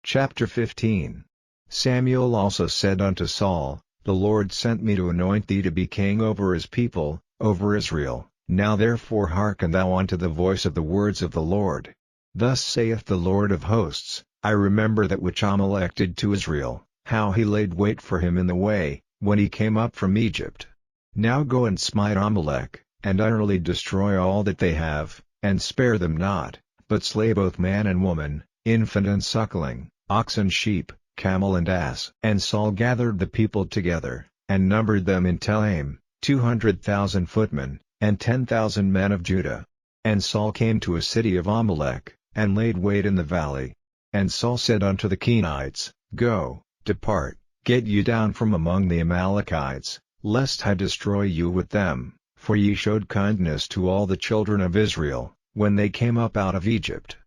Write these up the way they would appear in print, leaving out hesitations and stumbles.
Chapter 15. Samuel also said unto Saul, The Lord sent me to anoint thee to be king over his people, over Israel. Now therefore hearken thou unto the voice of the words of the Lord. Thus saith the Lord of hosts, I remember that which Amalek did to Israel, how he laid wait for him in the way, when he came up from Egypt. Now go and smite Amalek, and utterly destroy all that they have, and spare them not, but slay both man and woman, infant and suckling, ox and sheep, camel and ass. And Saul gathered the people together, and numbered them in Telaim, 200,000 footmen, and 10,000 men of Judah. And Saul came to a city of Amalek, and laid wait in the valley. And Saul said unto the Kenites, Go, depart, get you down from among the Amalekites, lest I destroy you with them, for ye showed kindness to all the children of Israel, when they came up out of Egypt.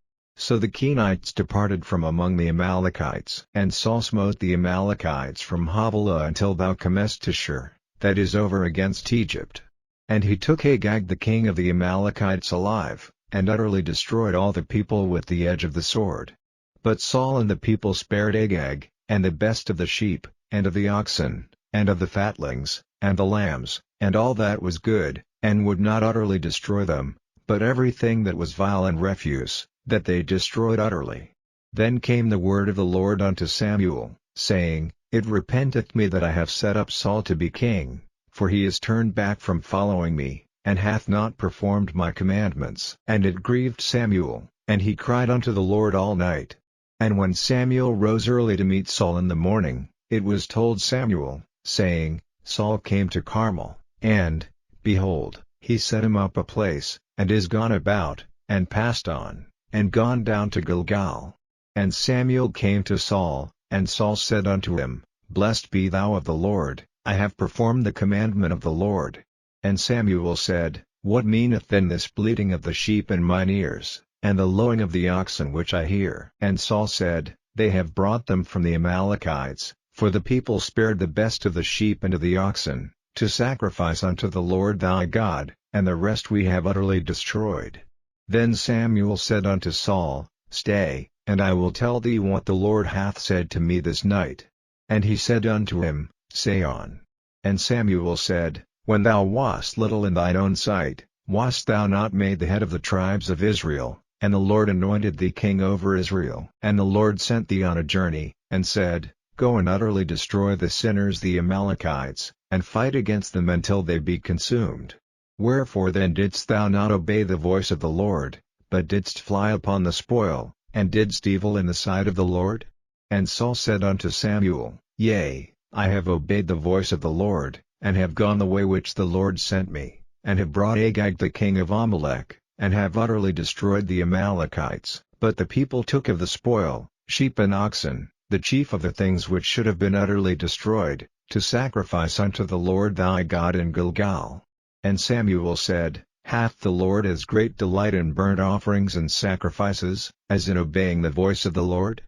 So the Kenites departed from among the Amalekites. And Saul smote the Amalekites from Havilah until thou comest to Shur, that is over against Egypt. And he took Agag the king of the Amalekites alive, and utterly destroyed all the people with the edge of the sword. But Saul and the people spared Agag, and the best of the sheep, and of the oxen, and of the fatlings, and the lambs, and all that was good, and would not utterly destroy them, but everything that was vile and refuse, that they destroyed utterly. Then came the word of the Lord unto Samuel, saying, It repenteth me that I have set up Saul to be king, for he is turned back from following me, and hath not performed my commandments. And it grieved Samuel, and he cried unto the Lord all night. And when Samuel rose early to meet Saul in the morning, it was told Samuel, saying, Saul came to Carmel, and, behold, he set him up a place, and is gone about, and passed on, and gone down to Gilgal. And Samuel came to Saul, and Saul said unto him, Blessed be thou of the Lord, I have performed the commandment of the Lord. And Samuel said, What meaneth then this bleating of the sheep in mine ears, and the lowing of the oxen which I hear? And Saul said, They have brought them from the Amalekites, for the people spared the best of the sheep and of the oxen, to sacrifice unto the Lord thy God, and the rest we have utterly destroyed. Then Samuel said unto Saul, Stay, and I will tell thee what the Lord hath said to me this night. And he said unto him, Say on. And Samuel said, When thou wast little in thine own sight, wast thou not made the head of the tribes of Israel, and the Lord anointed thee king over Israel? And the Lord sent thee on a journey, and said, Go and utterly destroy the sinners the Amalekites, and fight against them until they be consumed. Wherefore then didst thou not obey the voice of the Lord, but didst fly upon the spoil, and didst evil in the sight of the Lord? And Saul said unto Samuel, Yea, I have obeyed the voice of the Lord, and have gone the way which the Lord sent me, and have brought Agag the king of Amalek, and have utterly destroyed the Amalekites. But the people took of the spoil, sheep and oxen, the chief of the things which should have been utterly destroyed, to sacrifice unto the Lord thy God in Gilgal. And Samuel said, Hath the Lord as great delight in burnt offerings and sacrifices, as in obeying the voice of the Lord?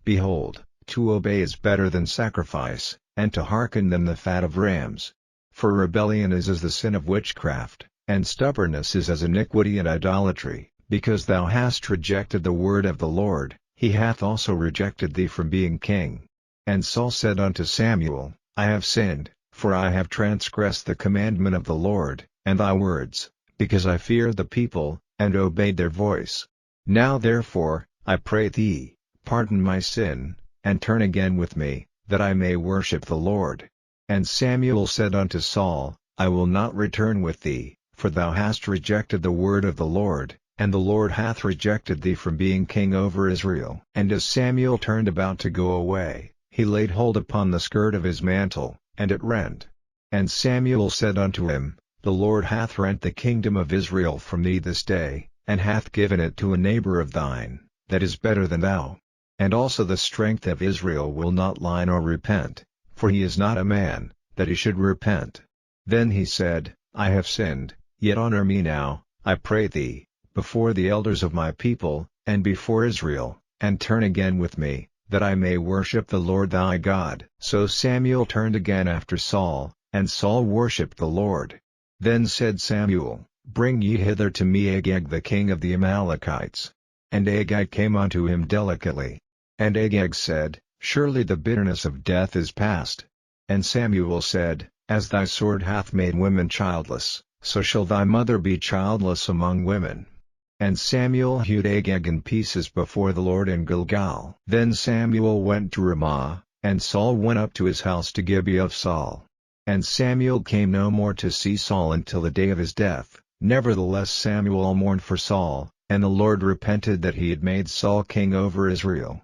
Behold, to obey is better than sacrifice, and to hearken than the fat of rams. For rebellion is as the sin of witchcraft, and stubbornness is as iniquity and idolatry. Because thou hast rejected the word of the Lord, he hath also rejected thee from being king. And Saul said unto Samuel, I have sinned, for I have transgressed the commandment of the Lord, and thy words, because I feared the people, and obeyed their voice. Now therefore, I pray thee, pardon my sin, and turn again with me, that I may worship the Lord. And Samuel said unto Saul, I will not return with thee, for thou hast rejected the word of the Lord, and the Lord hath rejected thee from being king over Israel. And as Samuel turned about to go away, he laid hold upon the skirt of his mantle, and it rent. And Samuel said unto him, The Lord hath rent the kingdom of Israel from thee this day, and hath given it to a neighbor of thine, that is better than thou. And also the strength of Israel will not lie nor repent, for he is not a man, that he should repent. Then he said, I have sinned, yet honor me now, I pray thee, before the elders of my people, and before Israel, and turn again with me, that I may worship the Lord thy God. So Samuel turned again after Saul, and Saul worshipped the Lord. Then said Samuel, Bring ye hither to me Agag the king of the Amalekites. And Agag came unto him delicately. And Agag said, Surely the bitterness of death is past. And Samuel said, As thy sword hath made women childless, so shall thy mother be childless among women. And Samuel hewed Agag in pieces before the Lord in Gilgal. Then Samuel went to Ramah, and Saul went up to his house to Gibeah of Saul. And Samuel came no more to see Saul until the day of his death. Nevertheless Samuel mourned for Saul, and the Lord repented that he had made Saul king over Israel.